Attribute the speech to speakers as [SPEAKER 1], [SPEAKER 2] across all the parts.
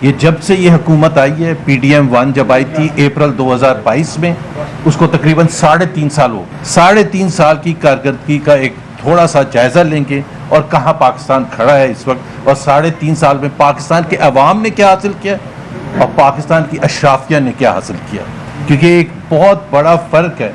[SPEAKER 1] یہ جب سے یہ حکومت آئی ہے PDM-1 جب آئی تھی اپریل 2022 میں، اس کو تقریباً 3.5 سال ہو گئے۔ 3.5 سال کی کارکردگی کا ایک تھوڑا سا جائزہ لیں گے اور کہاں پاکستان کھڑا ہے اس وقت، اور 3.5 سال میں پاکستان کے عوام نے کیا حاصل کیا اور پاکستان کی اشرافیہ نے کیا حاصل کیا، کیونکہ ایک بہت بڑا فرق ہے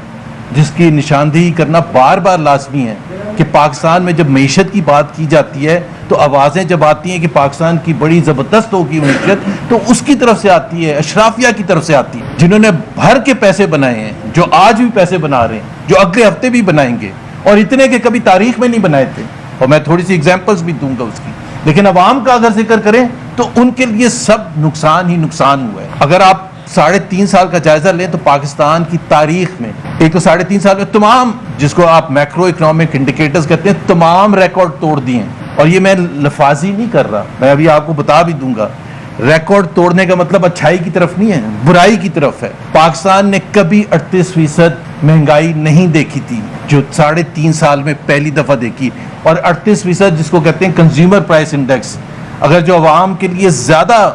[SPEAKER 1] جس کی نشاندہی کرنا بار بار لازمی ہے کہ پاکستان میں جب معیشت کی بات کی جاتی ہے تو آوازیں جب آتی ہیں کہ پاکستان کی بڑی زبردست ہوگی معیشت، تو اس کی طرف سے آتی ہے، اشرافیہ کی طرف سے آتی ہے، جنہوں نے بھر کے پیسے بنائے ہیں، جو آج بھی پیسے بنا رہے ہیں، جو اگلے ہفتے بھی بنائیں گے، اور اتنے کہ کبھی تاریخ میں نہیں بنائے تھے، اور میں تھوڑی سی ایگزامپلز بھی دوں گا اس کی۔ لیکن عوام کا اگر ذکر کریں تو ان کے لیے سب نقصان ہی نقصان ہوا ہے۔ اگر آپ 3.5 سال کا جائزہ لیں تو پاکستان کی تاریخ میں، ایک تو 3.5 سال میں تمام، جس کو آپ میکرو اکنامک انڈیکیٹرز کہتے ہیں، تمام ریکارڈ توڑ دیے ہیں، اور یہ میں لفاظی نہیں کر رہا، میں ابھی آپ کو بتا بھی دوں گا۔ ریکارڈ توڑنے کا مطلب اچھائی کی طرف نہیں ہے، برائی کی طرف ہے۔ پاکستان نے کبھی 38% مہنگائی نہیں دیکھی تھی، جو 3.5 سال میں پہلی دفعہ دیکھی، اور 38% جس کو کہتے ہیں کنزیومر پرائس انڈیکس، اگر جو عوام کے لیے زیادہ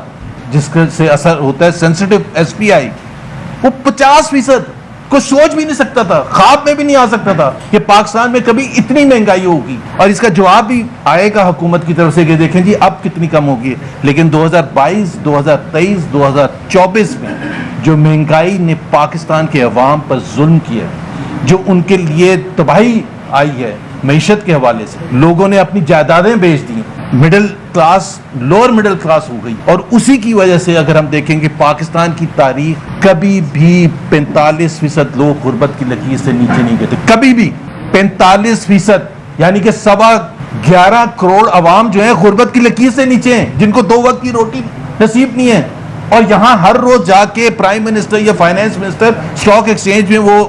[SPEAKER 1] جس سے اثر ہوتا ہے سینسٹیو SPI، وہ 50%، کوئی سوچ بھی نہیں سکتا تھا، خواب میں بھی نہیں آ سکتا تھا کہ پاکستان میں کبھی اتنی مہنگائی ہوگی، اور اس کا جواب بھی آئے گا حکومت کی طرف سے کہ دیکھیں جی اب کتنی کم ہوگی۔ لیکن 2022، 2023، 2024 میں جو مہنگائی نے پاکستان کے عوام پر ظلم کیا، جو ان کے لیے تباہی آئی ہے معیشت کے حوالے سے، لوگوں نے اپنی جائیدادیں بیچ دی، middle class lower middle class ہو گئی، اور اسی کی وجہ سے اگر ہم دیکھیں کہ پاکستان کی تاریخ کبھی بھی 45% لوگ غربت کی لکیر سے نیچے نہیں گئے تھے، کبھی بھی 45%، یعنی کہ 11.25 کروڑ عوام جو ہیں غربت کی لکیر سے نیچے ہیں، جن کو 2 وقت کی روٹی نصیب نہیں ہے، اور یہاں ہر روز جا کے پرائم منسٹر یا فائنانس منسٹر اسٹاک ایکسچینج میں وہ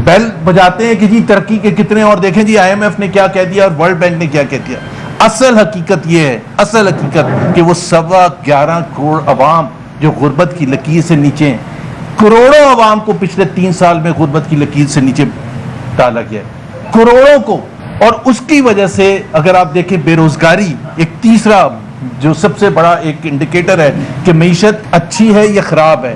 [SPEAKER 1] بیل بجاتے ہیں کہ جی ترقی کے کتنے، اور دیکھیں جی IMF نے کیا کہہ دیا اور ورلڈ بینک نے کیا کہہ دیا۔ اصل حقیقت یہ ہے، اصل حقیقت کہ وہ 11.25 کروڑ عوام جو غربت کی لکیر سے نیچے ہیں، کروڑوں عوام کو پچھلے 3 سال میں غربت کی لکیر سے نیچے ڈالا گیا ہے، کروڑوں کو۔ اور اس کی وجہ سے اگر آپ دیکھیں بے روزگاری ایک تیسرا جو سب سے بڑا ایک انڈیکیٹر ہے کہ معیشت اچھی ہے یا خراب ہے،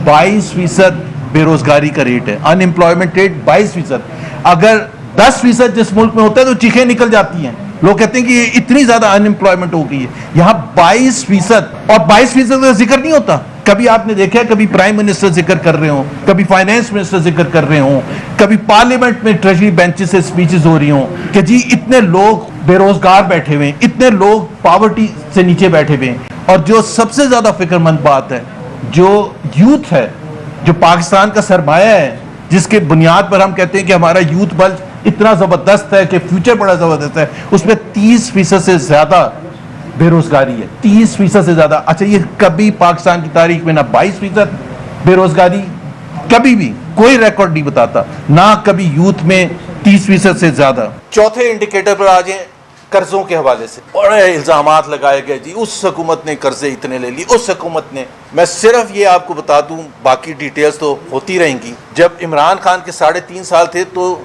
[SPEAKER 1] 22% بے روزگاری کا ریٹ ہے، ان امپلائمنٹ ریٹ 22%۔ اگر 10% جس ملک میں ہوتا ہے تو چیخیں نکل جاتی ہیں، لوگ کہتے ہیں کہ یہ اتنی زیادہ ان امپلائمنٹ ہو گئی ہے، یہاں 22%، اور 22% کا ذکر نہیں ہوتا۔ کبھی آپ نے دیکھا ہے کبھی پرائم منسٹر ذکر کر رہے ہوں، کبھی فائنانس منسٹر ذکر کر رہے ہوں، کبھی پارلیمنٹ میں ٹریجری بینچز سے سپیچز ہو رہی ہوں کہ جی اتنے لوگ بے روزگار بیٹھے ہوئے ہیں، اتنے لوگ پاورٹی سے نیچے بیٹھے ہوئے ہیں۔ اور جو سب سے زیادہ فکر مند بات ہے، جو یوتھ ہے، جو پاکستان کا سرمایہ ہے، جس کے بنیاد پر ہم کہتے ہیں کہ ہمارا یوتھ بلج اتنا زبردست ہے کہ فیوچر بڑا زبردست ہے، اس میں 30% سے زیادہ بے روزگاری ہے، 30% سے زیادہ۔ اچھا، یہ کبھی پاکستان کی تاریخ میں نہ 22% بے روزگاری، کبھی بھی کوئی ریکارڈ نہیں بتاتا، نہ کبھی یوتھ میں 30% سے زیادہ۔ چوتھے انڈیکیٹر پر آ جائیں، قرضوں کے حوالے سے بڑے الزامات لگائے گئے، جی اس حکومت نے قرضے اتنے لے لی، اس حکومت نے۔ میں صرف یہ آپ کو بتا دوں، باقی ڈیٹیلز تو ہوتی رہیں گی۔ جب عمران خان کے 3.5 سال تھے تو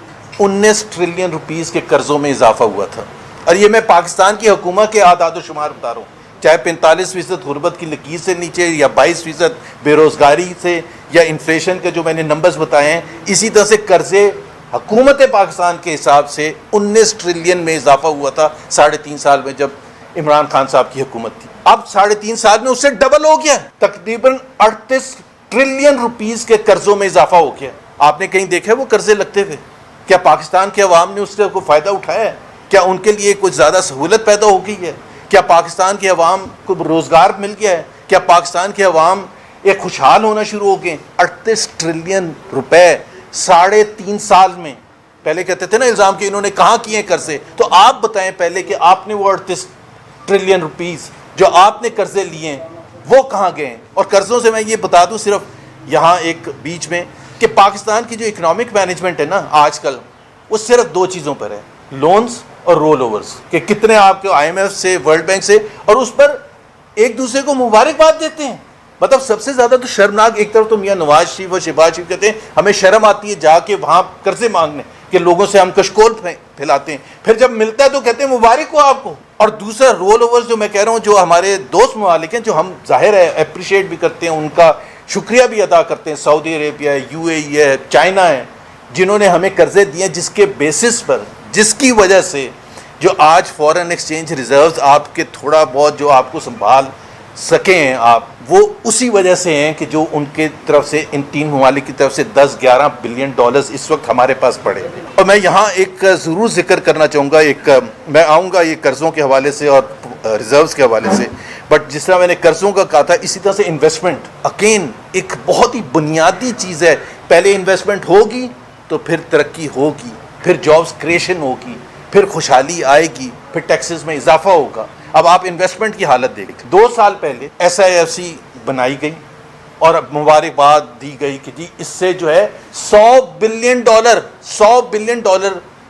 [SPEAKER 1] 19 ٹریلین روپیز کے قرضوں میں اضافہ ہوا تھا، اور یہ میں پاکستان کی حکومت کے اعداد و شمار بتا رہا ہوں، چاہے 45% غربت کی لکیر سے نیچے، یا 22% بے روزگاری سے، یا انفلیشن کے جو میں نے نمبرز بتائے ہیں، اسی طرح سے قرضے حکومت پاکستان کے حساب سے 19 ٹریلین میں اضافہ ہوا تھا 3.5 سال میں جب عمران خان صاحب کی حکومت تھی۔ اب 3.5 سال میں اس سے ڈبل ہو گیا، تقریباً 38 ٹریلین روپیز کے قرضوں میں اضافہ ہو گیا۔ آپ نے کہیں دیکھا ہے وہ قرضے لگتے ہوئے؟ کیا پاکستان کے عوام نے اس سے کوئی فائدہ اٹھایا ہے؟ کیا ان کے لیے کچھ زیادہ سہولت پیدا ہو گئی ہے؟ کیا پاکستان کے عوام کو روزگار مل گیا ہے؟ کیا پاکستان کے عوام ایک خوشحال ہونا شروع ہو گئے؟ 38 ٹریلین روپے 3.5 سال میں۔ پہلے کہتے تھے نا الزام کہ انہوں نے کہاں کیے قرضے، تو آپ بتائیں پہلے کہ آپ نے وہ 38 ٹریلین روپیز جو آپ نے قرضے لیے ہیں وہ کہاں گئے ہیں؟ اور قرضوں سے میں یہ بتا دوں صرف یہاں ایک بیچ میں کہ پاکستان کی جو اکنامک مینجمنٹ ہے نا آج کل، وہ صرف 2 چیزوں پر ہے، لونز اور رول اوورز، کہ کتنے آپ کے IMF سے، ورلڈ بینک سے، اور اس پر ایک دوسرے کو مبارکباد دیتے ہیں۔ مطلب سب سے زیادہ تو شرمناک، ایک طرف تو میاں نواز شریف اور شہباز شریف کہتے ہیں ہمیں شرم آتی ہے جا کے وہاں قرضے مانگنے، کہ لوگوں سے ہم کشکول پھیلاتے ہیں، پھر جب ملتا ہے تو کہتے ہیں مبارک ہو آپ کو. اور دوسرا رول اوورز جو میں کہہ رہا ہوں، جو ہمارے دوست ممالک ہیں، جو ہم ظاہر ہے اپریشیٹ بھی کرتے ہیں، ان کا شکریہ بھی ادا کرتے ہیں، سعودی عربیہ ہے، یو اے ای ہے، چائنا ہے، جنہوں نے ہمیں قرضے دیے جس کے بیسس پر، جس کی وجہ سے جو آج فورن ایکسچینج ریزروز آپ کے تھوڑا بہت جو آپ کو سنبھال سکیں ہیں آپ، وہ اسی وجہ سے ہیں کہ جو ان کے طرف سے، ان تین ممالک کی طرف سے 10-11 بلین ڈالرز اس وقت ہمارے پاس پڑے ہیں. اور میں یہاں ایک ضرور ذکر کرنا چاہوں گا، میں آؤں گا یہ قرضوں کے حوالے سے اور ریزروز کے حوالے سے، بٹ جس طرح میں نے قرضوں کا کہا تھا، اسی طرح سے انویسٹمنٹ اگین ایک بہت ہی بنیادی چیز ہے. پہلے انویسٹمنٹ ہوگی تو پھر ترقی ہوگی، پھر جابس کریشن ہوگی، پھر خوشحالی آئے گی، پھر ٹیکسز میں اضافہ ہوگا. اب آپ انویسٹمنٹ کی حالت دیکھیں، 2 سال پہلے SIFC بنائی گئی اور اب مبارکباد دی گئی کہ جی اس سے جو ہے $100 بلین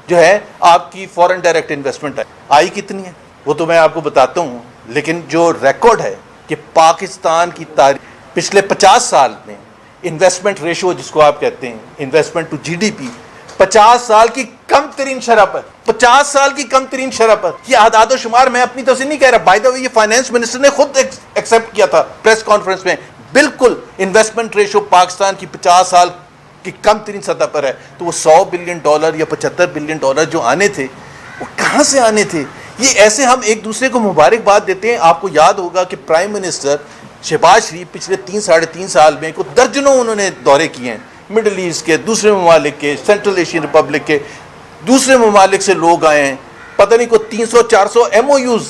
[SPEAKER 1] جو ہے آپ کی فورن ڈائریکٹ انویسٹمنٹ آئی. کتنی ہے وہ تو میں آپ کو بتاتا ہوں، لیکن جو ریکارڈ ہے کہ پاکستان کی تاریخ پچھلے 50 سال میں انویسٹمنٹ ریشو جس کو آپ کہتے ہیں انویسٹمنٹ ٹو GDP 50 سال کی کم ترین شرح پر، 50 سال کی کم ترین شرح پر. یہ اعداد و شمار میں اپنی طرف سے نہیں کہہ رہا، بائی دا وے یہ فائنانس منسٹر نے خود ایکسیپٹ کیا تھا پریس کانفرنس میں. بالکل انویسٹمنٹ ریشو پاکستان کی 50 سال کی کم ترین سطح پر ہے. تو وہ $100 بلین یا $75 بلین جو آنے تھے وہ کہاں سے آنے تھے؟ یہ ایسے ہم ایک دوسرے کو مبارکباد دیتے ہیں. آپ کو یاد ہوگا کہ پرائم منسٹر شہباز شریف پچھلے 3-3.5 سال میں کو درجنوں انہوں نے دورے کیے ہیں، مڈل ایسٹ کے، دوسرے ممالک کے، سینٹرل ایشین ریپبلک کے، دوسرے ممالک سے لوگ آئے ہیں. پتہ نہیں کو 300-400 MOUs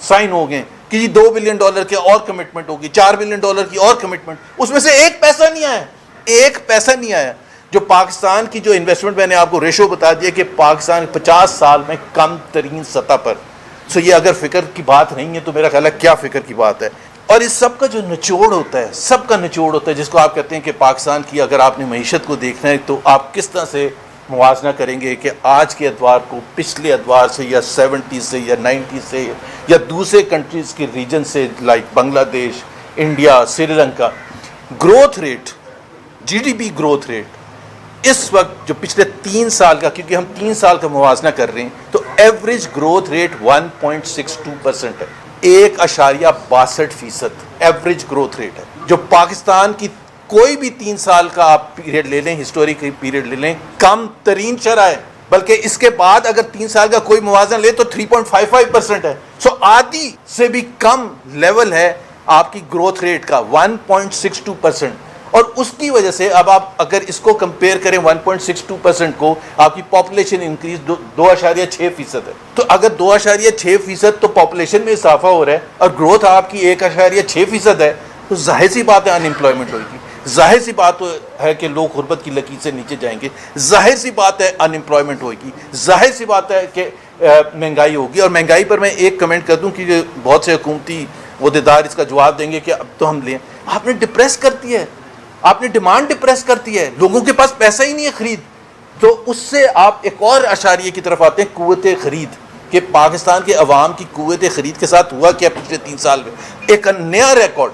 [SPEAKER 1] سائن ہو گئے کہ جی $2 بلین کی اور کمٹمنٹ ہوگی، $4 بلین کی اور کمٹمنٹ. اس میں سے ایک پیسہ نہیں آیا، ایک پیسہ نہیں آیا. جو پاکستان کی جو انویسٹمنٹ میں نے آپ کو ریشو بتا دیا کہ پاکستان 50 سال میں کم ترین سطح پر. سو یہ اگر فکر کی بات نہیں ہے تو میرا خیال ہے کیا فکر کی بات ہے. اور اس سب کا جو نچوڑ ہوتا ہے، سب کا نچوڑ ہوتا ہے جس کو آپ کہتے ہیں کہ پاکستان کی اگر آپ نے معیشت کو دیکھنا ہے تو آپ کس طرح سے موازنہ کریں گے کہ آج کے ادوار کو پچھلے ادوار سے یا 70 سے یا 90 سے یا دوسرے کنٹریز کے ریجن سے like Bangladesh, India, Sri Lanka. Growth rate, GDP growth rate اس وقت جو پچھلے 3 سال کا، کیونکہ ہم 3 سال کا موازنہ کر رہے ہیں، تو ایوریج گروتھ ریٹ 1.62% ہے، 1.62% ایوریج گروتھ ریٹ ہے. جو پاکستان کی کوئی بھی 3 سال کا آپ پیریڈ لے لیں، ہسٹورک پیریڈ لے لیں، کم ترین شرح ہے. بلکہ اس کے بعد اگر 3 سال کا کوئی موازنہ لے تو 3.55% ہے. سو آدھی سے بھی کم لیول ہے آپ کی گروتھ ریٹ کا، 1.62%. اور اس کی وجہ سے اب آپ اگر اس کو کمپیئر کریں 1.62% کو، آپ کی پاپولیشن انکریز 2.6% ہے. تو اگر 2.6% تو پاپولیشن میں اضافہ ہو رہا ہے اور گروتھ آپ کی 1.6% ہے، تو ظاہر سی بات ہے انمپلائمنٹ ہوگی، ظاہر سی بات ہے کہ لوگ غربت کی لکیر سے نیچے جائیں گے، ظاہر سی بات ہے انمپلائمنٹ ہوگی، ظاہر سی بات ہے کہ مہنگائی ہوگی. اور مہنگائی پر میں ایک کمنٹ کر دوں کہ بہت سے حکومتی عہدیدار اس کا جواب دیں گے کہ اب تو ہم لیں. آپ نے ڈپریس کرتی ہے، آپ نے ڈیمانڈ ڈپریس کرتی ہے، لوگوں کے پاس پیسہ ہی نہیں ہے خرید. تو اس سے آپ ایک اور اشاریے کی طرف آتے ہیں، قوت خرید، کہ پاکستان کے عوام کی قوت خرید کے ساتھ ہوا کیا پچھلے 3 سال میں. ایک نیا ریکارڈ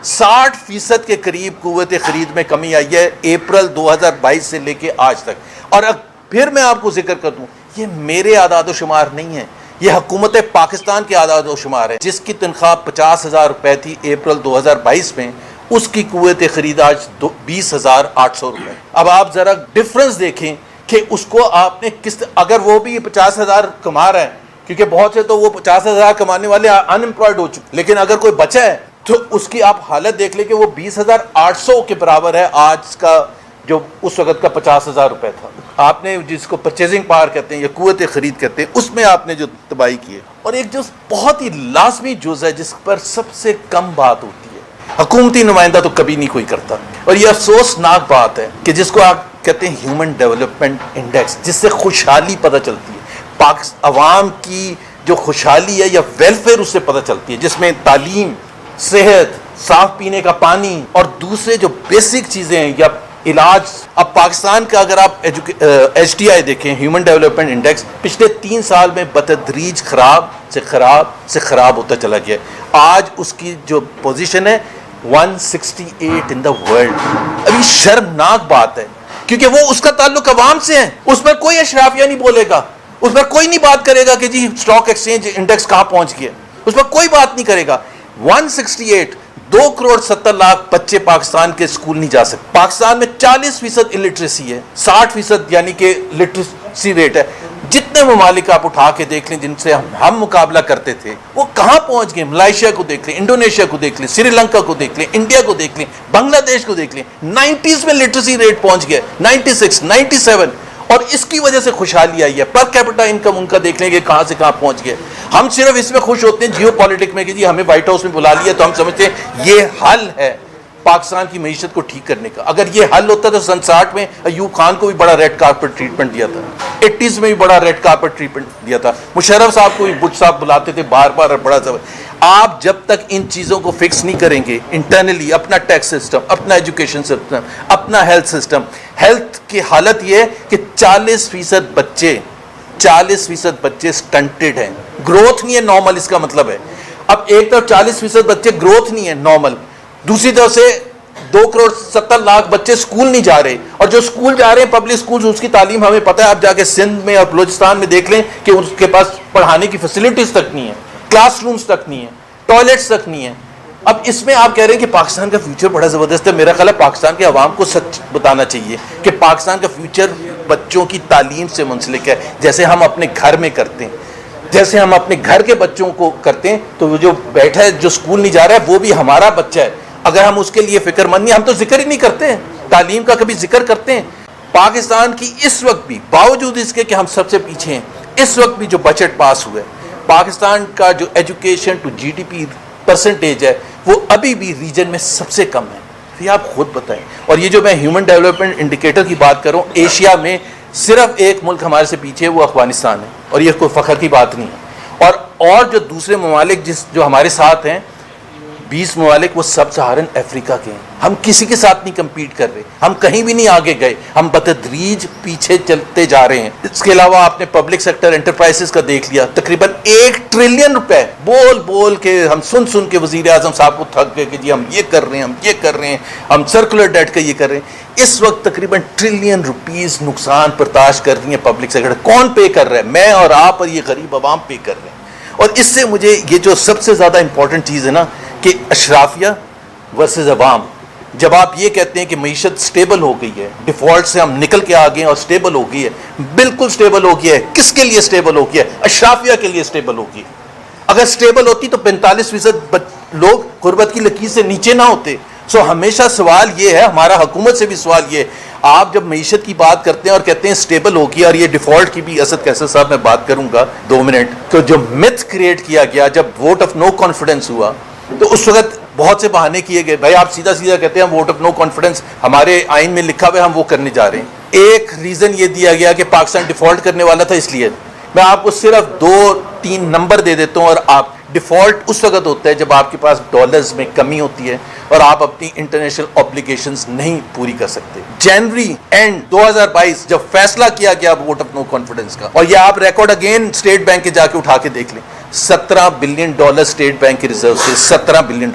[SPEAKER 1] 60% کے قریب قوت خرید میں کمی آئی ہے اپریل 2022 سے لے کے آج تک. اور پھر میں آپ کو ذکر کر دوں، یہ میرے اعداد و شمار نہیں ہیں، یہ حکومت پاکستان کے اعداد و شمار ہے. جس کی تنخواہ 50,000 روپے تھی اپریل 2022 میں، اس کی قوت خرید آج 20,800 روپے. اب آپ ذرا ڈفرنس دیکھیں کہ اس کو آپ نے اگر وہ بھی 50,000 کما رہا ہے، کیونکہ بہت سے تو وہ 50,000 کمانے والے ان امپلائڈ ہو چکے، لیکن اگر کوئی بچا ہے تو اس کی آپ حالت دیکھ لیں کہ وہ 20,800 کے برابر ہے آج کا جو اس وقت کا 50,000 روپے تھا. آپ نے جس کو پرچیزنگ پاور کہتے ہیں یا قوت خرید کہتے ہیں، اس میں آپ نے جو تباہی کی ہے. اور ایک جو بہت ہی لازمی جز ہے جس پر سب سے کم بات ہوتی ہے، حکومتی نمائندہ تو کبھی نہیں کوئی کرتا، اور یہ افسوسناک بات ہے کہ جس کو آپ کہتے ہیں ہیومن ڈیولپمنٹ انڈیکس، جس سے خوشحالی پتہ چلتی ہے، عوام کی جو خوشحالی ہے یا ویلفیئر اس سے پتہ چلتی ہے، جس میں تعلیم، صحت، صاف پینے کا پانی اور دوسرے جو بیسک چیزیں ہیں یا علاج. اب پاکستان کا اگر آپ HDI دیکھیں، ہیومن ڈیولپمنٹ انڈیکس، پچھلے 3 سال میں بتدریج خراب سے خراب ہوتا چلا گیا. آج اس کی جو پوزیشن ہے 168 ان دا ورلڈ. ابھی شرمناک بات ہے کیونکہ وہ اس کا تعلق عوام سے ہے. اس پر کوئی اشرافیہ نہیں بولے گا, اس پر کوئی نہیں بات کرے گا کہ جی اسٹاک ایکسچینج انڈیکس کہاں پہنچ گیا, اس پر کوئی بات نہیں کرے گا. 168 2,70,00,000 بچے پاکستان کے اسکول نہیں جا سکتے. پاکستان میں 40% الٹریسی ہے, 60% یعنی کہ لٹریسی ریٹ ہے. جتنے ممالک آپ اٹھا کے دیکھ لیں جن سے ہم مقابلہ کرتے تھے وہ کہاں پہنچ گئے. ملائیشیا کو دیکھ لیں, انڈونیشیا کو دیکھ لیں, سری لنکا کو دیکھ لیں, انڈیا کو دیکھ لیں, بنگلہ دیش کو دیکھ لیں. 90s میں لٹریسی ریٹ پہنچ گیا, 96 97, اور اس کی وجہ سے خوشحالی آئی ہے. پر کیپٹا انکم ان کا دیکھ لیں کہ کہاں سے کہاں پہنچ گئے. ہم صرف اس میں خوش ہوتے ہیں جیو پالیٹک میں کہ جی ہمیں وائٹ ہاؤس میں بلا لیا تو ہم سمجھتے ہیں یہ حل ہے پاکستان کی معیشت کو ٹھیک کرنے کا. اگر یہ حل ہوتا تو 60 میں ایوب خان کو بھی بڑا ریڈ کارپٹ ٹریٹمنٹ دیا تھا, 80s میں بھی بڑا ریڈ کارپٹ ٹریٹمنٹ دیا تھا, مشرف صاحب کو بھی بٹ صاحب بلاتے تھے بار بار, بڑا آپ جب تک ان چیزوں کو فکس نہیں کریں گے انٹرنلی, اپنا ٹیکس سسٹم, اپنا ایجوکیشن سسٹم, اپنا ہیلتھ سسٹم. ہیلتھ کی حالت یہ ہے کہ 40% بچے سٹنٹڈ ہیں, گروتھ نہیں ہے نارمل. اس کا مطلب ہے اب ایک طرف 40% بچے گروتھ نہیں ہے نارمل, دوسری طرف سے 2,70,00,000 بچے اسکول نہیں جا رہے, اور جو اسکول جا رہے ہیں پبلک اسکول, اس کی تعلیم ہمیں پتہ ہے. آپ جا کے سندھ میں اور بلوچستان میں دیکھ لیں کہ اس کے پاس پڑھانے کی فیسلٹیز تک نہیں ہے, کلاس رومز تک نہیں ہے, ٹوائلٹس تک نہیں ہے. اب اس میں آپ کہہ رہے ہیں کہ پاکستان کا فیوچر بڑا زبردست ہے. میرا خیال ہے پاکستان کے عوام کو سچ بتانا چاہیے کہ پاکستان کا فیوچر بچوں کی تعلیم سے منسلک ہے, جیسے ہم اپنے گھر میں کرتے ہیں, جیسے ہم اپنے گھر کے بچوں کو کرتے ہیں. تو وہ جو بیٹھا ہے جو اسکول نہیں جا رہا ہے وہ بھی ہمارا بچہ ہے. اگر ہم اس کے لیے فکر مند نہیں, ہم تو ذکر ہی نہیں کرتے ہیں تعلیم کا, کبھی ذکر کرتے ہیں. پاکستان کی اس وقت بھی باوجود اس کے کہ ہم سب سے پیچھے ہیں, اس وقت بھی جو بجٹ پاس ہوا ہے, پاکستان کا جو education to G D P percentage ہے وہ ابھی بھی ریجن میں سب سے کم ہے. یہ آپ خود بتائیں. اور یہ جو میں ہیومن ڈیولپمنٹ انڈیکیٹر کی بات کروں, ایشیا میں صرف ایک ملک ہمارے سے پیچھے ہے, وہ افغانستان ہے, اور یہ کوئی فخر کی بات نہیں ہے. اور جو دوسرے ممالک جو ہمارے ساتھ ہیں 20 ممالک, وہ سب سہارن افریقہ کے ہیں. ہم کسی کے ساتھ نہیں کمپیٹ کر رہے, ہم کہیں بھی نہیں آگے گئے, ہم بتدریج پیچھے چلتے جا رہے ہیں. اس کے علاوہ آپ نے پبلک سیکٹر انٹرپرائزز کا دیکھ لیا, تقریباً 1 ٹریلین روپے بول بول کے ہم سن کے وزیر اعظم صاحب کو تھک گئے کہ جی ہم یہ کر رہے ہیں, ہم یہ کر رہے ہیں, ہم سرکولر ڈیٹ کا یہ کر رہے ہیں. اس وقت تقریباً ٹریلین روپیز نقصان برداشت کر رہی ہیں پبلک سیکٹر. کون پے کر رہا ہے؟ میں اور آپ اور یہ غریب عوام پے کر رہے ہیں. اور اس سے مجھے یہ جو سب سے زیادہ امپورٹنٹ چیز ہے نا کہ اشرافیہ ورسز عوام, جب آپ یہ کہتے ہیں کہ معیشت سٹیبل ہو گئی ہے, ڈیفالٹ سے ہم نکل کے آ گئے اور سٹیبل ہو گئی ہے, بالکل سٹیبل ہو گیا ہے. کس کے لیے سٹیبل ہو گیا ہے؟ اشرافیہ کے لیے سٹیبل ہو گئی. اگر سٹیبل ہوتی تو 45% لوگ غربت کی لکیر سے نیچے نہ ہوتے. سو ہمیشہ سوال یہ ہے, ہمارا حکومت سے بھی سوال یہ ہے, آپ جب معیشت کی بات کرتے ہیں اور کہتے ہیں سٹیبل ہوگی, اور یہ ڈیفالٹ کی بھی اسد کیسر صاحب میں بات کروں گا 2 منٹ, تو جو متھ کریٹ کیا گیا جب ووٹ آف نو کانفیڈنس ہوا تو اس وقت بہت سے بہانے کیے گئے. بھائی آپ سیدھا کہتے ہیں ووٹ آف نو کانفیڈنس ہمارے آئین میں لکھا ہوا ہے, ہم وہ کرنے جا رہے ہیں. ایک ریزن یہ دیا گیا کہ پاکستان ڈیفالٹ کرنے والا تھا, اس لیے میں آپ کو صرف 2-3 نمبر دے دیتا ہوں. اور آپ ڈیفالٹ اس وقت ہوتا ہے جب آپ کے پاس ڈالرز میں کمی ہوتی ہے اور آپ اپنی انٹرنیشنل اوبلیگیشنز نہیں پوری کر سکتے. جنوری اینڈ 2022 جب فیصلہ کیا گیا ووٹ آف نو کانفیڈنس کا, اور یہ آپ ریکارڈ اگین اسٹیٹ بینک کے جا کے اٹھا کے دیکھ لیں, $17 بلین اسٹیٹ بینک کے ریزرو سے, $17 بلین.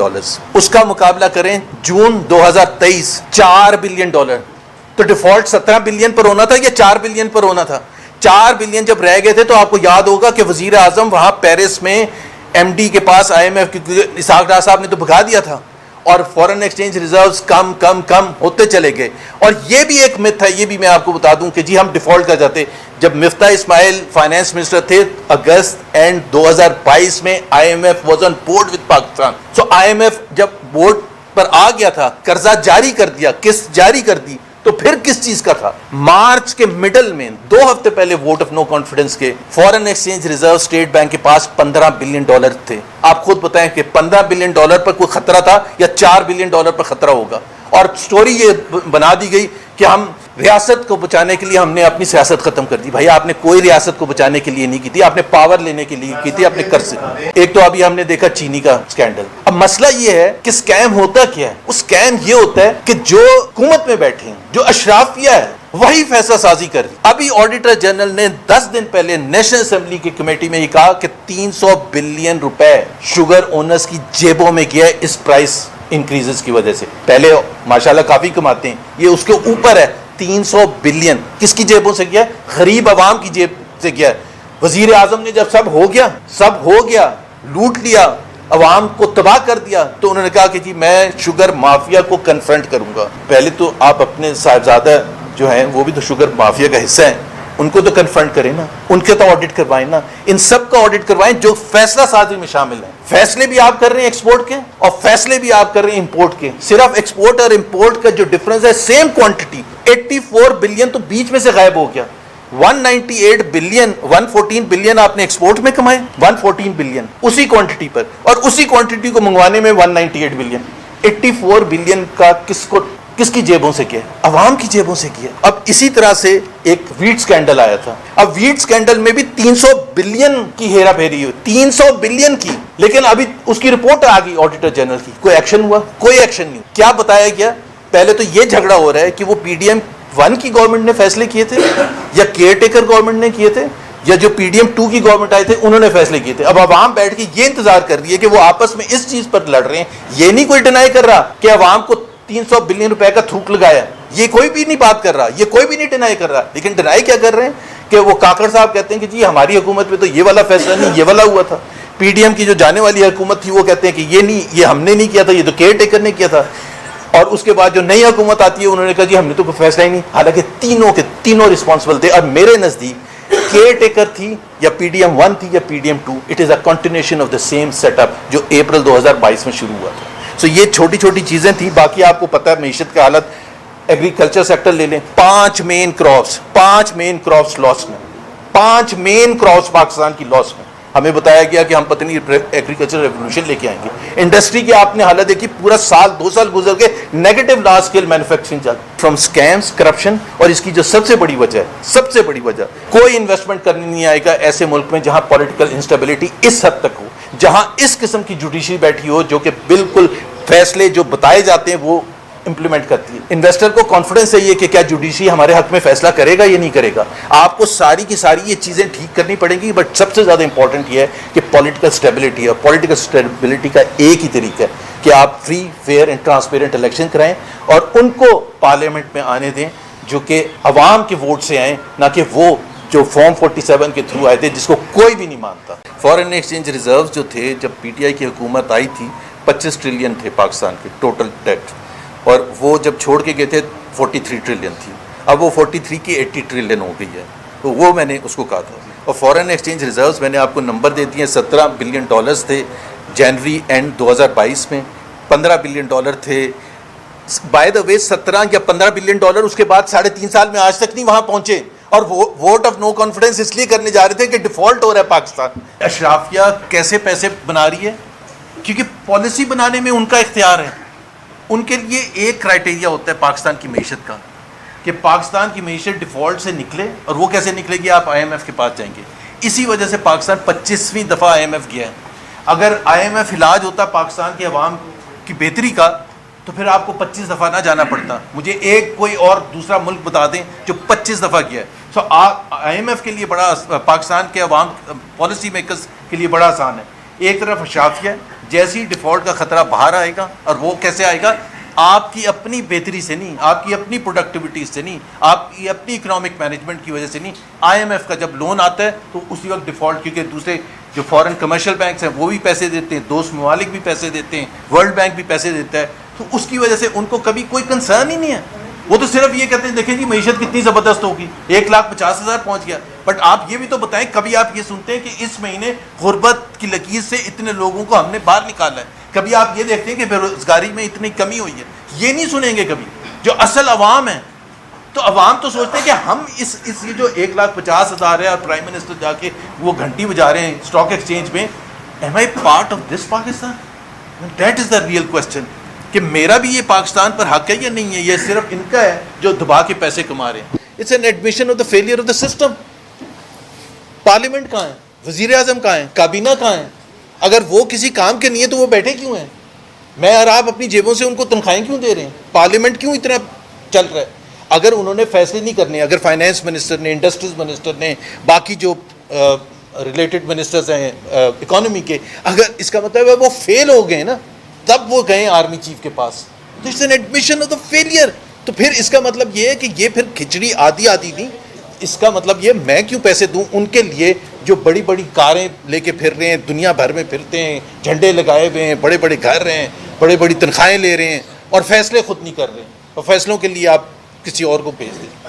[SPEAKER 1] اس کا مقابلہ کریں جون 2023 $4 بلین. تو ڈیفالٹ 17 بلین پر ہونا تھا یا 4 بلین پر ہونا تھا؟ 4 بلین جب رہ گئے تھے تو آپ کو یاد ہوگا کہ وزیر اعظم وہاں پیرس میں ایم ڈی کے پاس IMF کی اسحاق ڈار صاحب نے تو بھگا دیا تھا, اور فورن ایکسچینج ریزروز کم ہوتے چلے گئے. اور یہ بھی ایک متھ ہے, یہ بھی میں آپ کو بتا دوں کہ جی ہم ڈیفالٹ کر جاتے. جب مفتاح اسماعیل فائنانس منسٹر تھے اگست اینڈ 2022 میں IMF was on board with Pakistan. So IMF جب بورڈ پر آ گیا تھا, قرضہ جاری کر دیا, قسط جاری کر دی, تو پھر کس چیز کا تھا؟ مارچ کے مڈل میں 2 ہفتے پہلے ووٹ آف نو کانفیڈنس کے foreign exchange reserve state bank کے پاس $15 بلین تھے. آپ خود بتائیں کہ $15 بلین پر کوئی خطرہ تھا یا $4 بلین پر خطرہ ہوگا؟ اور سٹوری یہ بنا دی گئی کہ ہم ریاست کو بچانے کے لیے ہم نے اپنی سیاست ختم کر دی. بھائی آپ نے کوئی ریاست کو بچانے کے لیے نہیں کی تھی, آپ نے پاور لینے کے لیے کی تھی, آپ نے قرض. ایک تو ابھی ہم نے دیکھا چینی کا سکینڈل. اب مسئلہ یہ ہے کہ سکیم ہوتا کیا ہے؟ اس سکیم یہ ہوتا ہے کہ جو حکومت میں بیٹھے ہیں, جو اشرافیہ ہے, وہی فیصلہ سازی کر رہی. ابھی آڈیٹر جنرل نے 10 دن پہلے نیشنل اسمبلی کی کمیٹی میں یہ کہا کہ $300 بلین شوگر اونرز کی جیبوں میں گیا اس پرائس انکریزز کی وجہ سے. پہلے ماشاءاللہ کافی کماتے ہیں, یہ اس کے اوپر ہے. 300 بلین کس کی جیبوں سے کیا ہے؟ غریب عوام کی جیب سے کیا ہے. وزیر اعظم نے جب سب ہو گیا لوٹ لیا عوام کو تباہ کر دیا تو انہوں نے کہا کہ جی میں شوگر مافیا کو کنفرنٹ کروں گا. پہلے تو آپ اپنے صاحبزادہ جو ہیں وہ بھی تو شوگر مافیا کا حصہ ہیں, ان کو تو کنفرنٹ کریں نا, ان کے تو آڈٹ کروائیں نا, ان سب کا آڈٹ کروائیں جو فیصلہ سازی میں شامل ہیں. فیصلے بھی آپ کر رہے ہیں ایکسپورٹ کے اور فیصلے بھی آپ کر رہے ہیں امپورٹ کے. صرف ایکسپورٹ اور امپورٹ کا جو ڈفرنس ہے سیم کوانٹٹی 84 بلین تو بیچ میں سے غائب ہو گیا. 198 بلین 114 بلین آپ نے ایکسپورٹ میں کمائے, 114 بلین اسی کوانٹٹی پر, اور اسی کوانٹٹی کو منگوانے میں 198 بلین. 84 بلین کا کس کی جیبوں سے کیا؟ عوام کی جیبوں سے کیا. اب اسی طرح سے ایک ویٹ سکینڈل آیا تھا. اب ویٹ سکینڈل میں بھی 300 بلین کی ہیرا پھیری ہوئی, 300 بلین کی, لیکن ابھی اس کی رپورٹ آ گئی آڈیٹر جنرل کی. کوئی ایکشن ہوا؟ کوئی ایکشن نہیں. کیا بتایا گیا؟ پہلے تو یہ جھگڑا ہو رہا ہے کہ وہ پی ڈی ایم 1 کی گورنمنٹ نے فیصلے کیے تھے یا کیئر ٹیکر گورنمنٹ نے کیے تھے یا جو پی ڈی ایم 2 کی گورنمنٹ آئے تھے انہوں نے فیصلے کیے تھے. اب عوام بیٹھ کے یہ انتظار کر رہی ہے کہ وہ آپس میں اس چیز پر لڑ رہے ہیں. یہ نہیں کوئی ڈینائی کر رہا کہ عوام کو 300 بلین روپے کا تھوک لگایا, یہ کوئی بھی نہیں بات کر رہا, یہ کوئی بھی نہیں ڈینائی کر رہا. لیکن ڈینائی کیا کر رہے ہیں کہ وہ کاکڑ صاحب کہتے ہیں کہ جی ہماری حکومت میں تو یہ والا فیصلہ نہیں, یہ والا ہوا تھا. پی ڈی ایم کی جو جانے والی حکومت تھی وہ کہتے ہیں کہ یہ نہیں, یہ ہم نے نہیں کیا تھا, یہ تو کیئر ٹیکر نے کیا تھا. اور اس کے بعد جو نئی حکومت آتی ہے انہوں نے کہا جی ہم نے تو کوئی فیصلہ ہی نہیں. حالانکہ تینوں رسپانسبل تھے. اور میرے نزدیک کیئر ٹیکر تھی یا پی ڈی ایم 1 تھی یا P D M 2, it is a continuation of the same set up جو اپریل 2022 میں شروع ہوا تھا. سو یہ چھوٹی چھوٹی چیزیں تھیں. باقی آپ کو پتہ ہے معیشت کا حالت, ایگریکلچر سیکٹر لے لیں, 5 مین کراپس لاس میں, 5 مین کراپس پاکستان کی لاس میں. ہمیں بتایا گیا کہ ہم پتہ نہیں ایگریکلچر ریولوشن لے کے آئیں گے. انڈسٹری کی آپ نے حالت دیکھی, پورا سال 2 سال گزر کے نیگیٹو لارج اسکیل مینوفیکچرنگ چل فرام اسکیمس کرپشن. اور اس کی جو سب سے بڑی وجہ کوئی انویسٹمنٹ کرنے نہیں آئے گا ایسے ملک میں جہاں پولیٹیکل انسٹیبلٹی اس حد تک ہو, جہاں اس قسم کی جوڈیشری بیٹھی ہو جو کہ بالکل فیصلے جو بتائے جاتے ہیں وہ امپلیمنٹ کرتی ہے. انویسٹر کو کانفیڈنس چاہیے کہ کیا جوڈیشری ہمارے حق میں فیصلہ کرے گا یا نہیں کرے گا. آپ کو ساری کی ساری یہ چیزیں ٹھیک کرنی پڑیں گی, بٹ سب سے زیادہ امپورٹنٹ یہ ہے کہ پولیٹیکل اسٹیبلٹی ہے. پولیٹیکل اسٹیبلٹی کا ایک ہی طریقہ ہے کہ آپ free, fair and transparent election کرائیں اور ان کو پارلیمنٹ میں آنے دیں جو کہ عوام کے ووٹ سے آئیں, نہ کہ وہ جو فارم 47 کے تھرو آئے تھے جس کو کوئی بھی نہیں مانتا. فارن ایکسچینج ریزروز جو تھے جب پی ٹی آئی کی حکومت آئی تھی 25 ٹریلین تھے پاکستان کے ٹوٹل ڈیٹ, اور وہ جب چھوڑ کے گئے تھے 43 ٹریلین تھی. اب وہ 43 کی 80 ٹریلین ہو گئی ہے. تو وہ میں نے اس کو کہا تھا. اور فارن ایکسچینج ریزروز میں نے آپ کو نمبر دے دیے, $17 بلین تھے جنوری اینڈ 2022 میں, $15 بلین تھے. بائی دا وے 17 یا 15 بلین اس کے بعد 3.5 سال میں آج تک نہیں وہاں پہنچے. اور ووٹ آف نو کانفیڈنس اس لیے کرنے جا رہے تھے کہ ڈیفالٹ ہو رہا ہے پاکستان. اشرافیہ کیسے پیسے بنا رہی ہے؟ کیونکہ پالیسی بنانے میں ان کا اختیار ہے. ان کے لیے ایک کرائٹیریا ہوتا ہے پاکستان کی معیشت کا کہ پاکستان کی معیشت ڈیفالٹ سے نکلے. اور وہ کیسے نکلے گی؟ آپ آئی ایم ایف کے پاس جائیں گے. اسی وجہ سے پاکستان 25ویں دفعہ آئی ایم ایف گیا ہے. اگر آئی ایم ایف علاج ہوتا پاکستان کے عوام کی بہتری کا تو پھر آپ کو 25 دفعہ نہ جانا پڑتا. مجھے ایک کوئی اور دوسرا ملک بتا دیں جو 25 دفعہ گیا ہے. سو آئی ایم ایف کے لیے بڑا, پاکستان کے عوام پالیسی میکرز کے لیے بڑا آسان ہے. ایک طرف اشرافیہ, جیسی ڈیفالٹ کا خطرہ باہر آئے گا, اور وہ کیسے آئے گا؟ آپ کی اپنی بہتری سے نہیں, آپ کی اپنی پروڈکٹیوٹی سے نہیں, آپ کی اپنی اکنامک مینجمنٹ کی وجہ سے نہیں. آئی ایم ایف کا جب لون آتا ہے تو اسی وقت ڈیفالٹ, کیونکہ دوسرے جو فارن کمرشل بینکس ہیں وہ بھی پیسے دیتے ہیں, دوست ممالک بھی پیسے دیتے ہیں, ورلڈ بینک بھی پیسے دیتا ہے, تو اس کی وجہ سے ان کو کبھی کوئی کنسرن ہی نہیں ہے. وہ تو صرف یہ کہتے ہیں دیکھیں جی معیشت کتنی زبردست ہوگی, 1,50,000 پہنچ گیا. بٹ آپ یہ بھی تو بتائیں, کبھی آپ یہ سنتے ہیں کہ اس مہینے غربت کی لکیر سے اتنے لوگوں کو ہم نے باہر نکالا ہے؟ کبھی آپ یہ دیکھتے ہیں کہ بے روزگاری میں اتنی کمی ہوئی ہے؟ یہ نہیں سنیں گے کبھی. جو اصل عوام ہے, تو عوام تو سوچتے ہیں کہ ہم اس یہ جو 1,50,000 ہے اور پرائم منسٹر جا کے وہ گھنٹی بجا رہے ہیں اسٹاک ایکسچینج میں, am I part of this Pakistan? That is the real question کہ میرا بھی یہ پاکستان پر حق ہے یا نہیں ہے. یہ صرف ان کا ہے جو دبا کے پیسے کما رہے ہیں. It's an admission of the failure of the system. Parliament کہاں ہے؟ وزیر اعظم کہاں ہے؟ کابینہ کہاں ہے؟ اگر وہ کسی کام کے نہیں ہے تو وہ بیٹھے کیوں ہیں؟ میں اور آپ اپنی جیبوں سے ان کو تنخواہیں کیوں دے رہے ہیں؟ پارلیمنٹ کیوں اتنا چل رہا ہے؟ اگر انہوں نے فیصلے نہیں کرنے, اگر فائنانس منسٹر نے, انڈسٹریز منسٹر نے, باقی جو ریلیٹڈ منسٹرز ہیں اکانومی کے, اگر اس کا مطلب ہے وہ فیل ہو گئے نا, تب وہ گئے آرمی چیف کے پاس. تو it's an admission of the failure
[SPEAKER 2] تو پھر اس کا مطلب یہ ہے کہ یہ پھر کھچڑی آدھی آدھی نہیں، اس کا مطلب یہ میں کیوں پیسے دوں ان کے لیے جو بڑی بڑی کاریں لے کے پھر رہے ہیں، دنیا بھر میں پھرتے ہیں، جھنڈے لگائے ہوئے ہیں، بڑے بڑے گھر ہیں، بڑے بڑی تنخواہیں لے رہے ہیں اور فیصلے خود نہیں کر رہے، اور فیصلوں کے لیے آپ کسی اور کو بھیج دیں۔